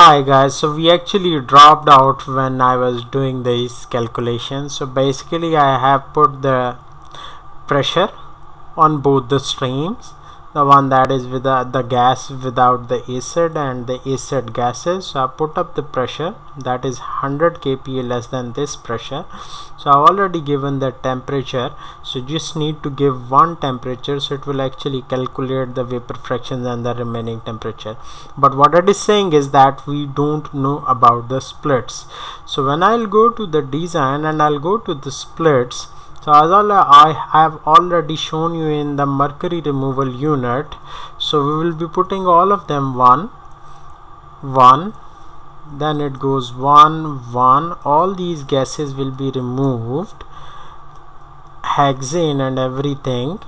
Hi guys, so we actually dropped out when I was doing these calculations. So basically I have put the pressure on both the streams, the one that is with the gas without the acid and the acid gases. So I put up the pressure that is 100 kPa less than this pressure. So I've already given the temperature, so just need to give one temperature, so it will actually calculate the vapor fraction and the remaining temperature. But what it is saying is that we don't know about the splits. So when I'll go to the design and I'll go to the splits, so as I have already shown you in the mercury removal unit, so we will be putting all of them 1 1, then it goes 1 1, all these gases will be removed, hexane and everything,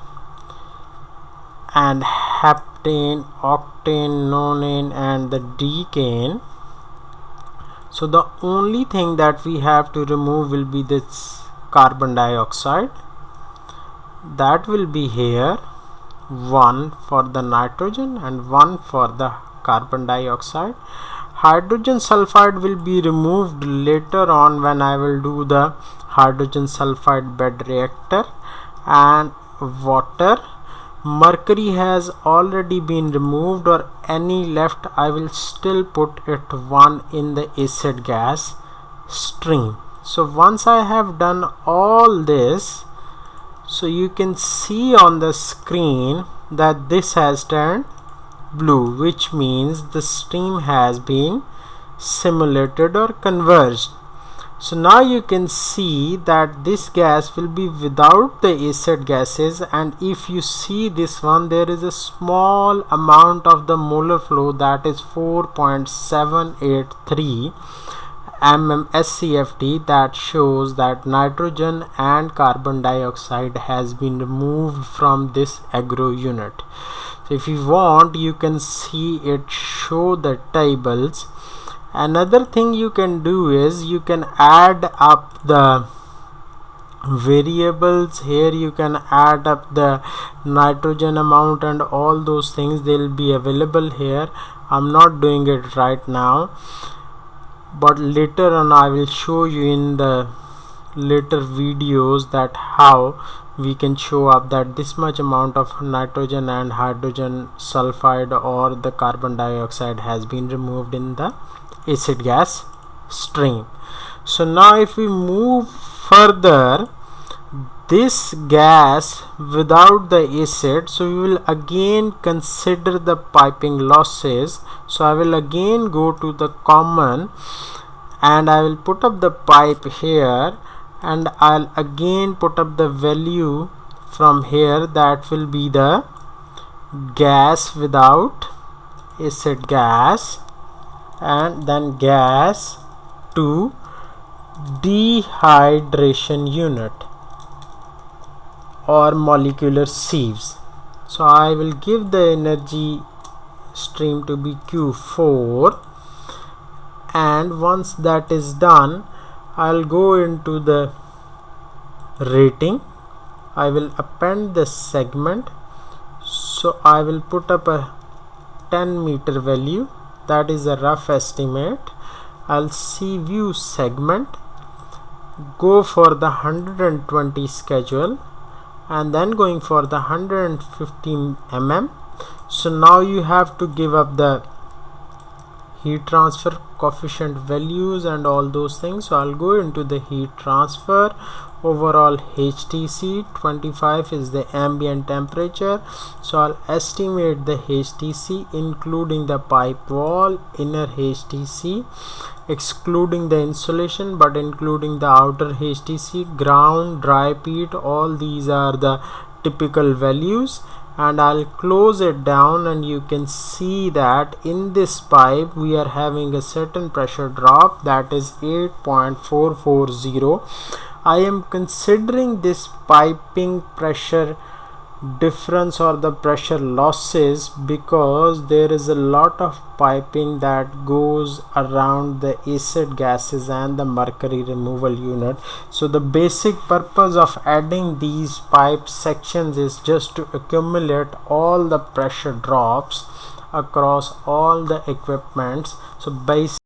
and heptane, octane, nonane and the decane. So the only thing that we have to remove will be this carbon dioxide, that will be here, 1 for the nitrogen and 1 for the carbon dioxide. Hydrogen sulfide will be removed later on when I will do the hydrogen sulfide bed reactor. And water, mercury has already been removed, or any left I will still put it 1 in the acid gas stream. So once I have done all this, so you can see on the screen that this has turned blue, which means the stream has been simulated or converged. So now you can see that this gas will be without the acid gases, and if you see this one, there is a small amount of the molar flow, that is 4.783 SCFT, that shows that nitrogen and carbon dioxide has been removed from this agro unit. So if you want, you can see it show the tables. Another thing you can do is you can add up the variables here. You can add up the nitrogen amount and all those things, they will be available here. I'm not doing it right now, but later on I will show you in the later videos that how we can show up that this much amount of nitrogen and hydrogen sulfide or the carbon dioxide has been removed in the acid gas stream. So now if we move further, this gas without the acid, so we will again consider the piping losses. So I will again go to the common and I will put up the pipe here, and I'll again put up the value from here, that will be the gas without acid gas, and then gas to dehydration unit or molecular sieves. So I will give the energy stream to be Q4, and once that is done, I'll go into the rating. I will append the segment, so I will put up a 10 meter value, that is a rough estimate. I'll see view segment, go for the 120 schedule, and then going for the 150 mm. So now you have to give up the heat transfer coefficient values and all those things. So I'll go into the heat transfer. Overall HTC 25 is the ambient temperature, so I'll estimate the HTC including the pipe wall, inner HTC, excluding the insulation but including the outer HTC, ground, dry peat, all these are the typical values. And I'll close it down, and you can see that in this pipe we are having a certain pressure drop, that is 8.440. I am considering this piping pressure difference or the pressure losses because there is a lot of piping that goes around the acid gases and the mercury removal unit. So the basic purpose of adding these pipe sections is just to accumulate all the pressure drops across all the equipments. So basic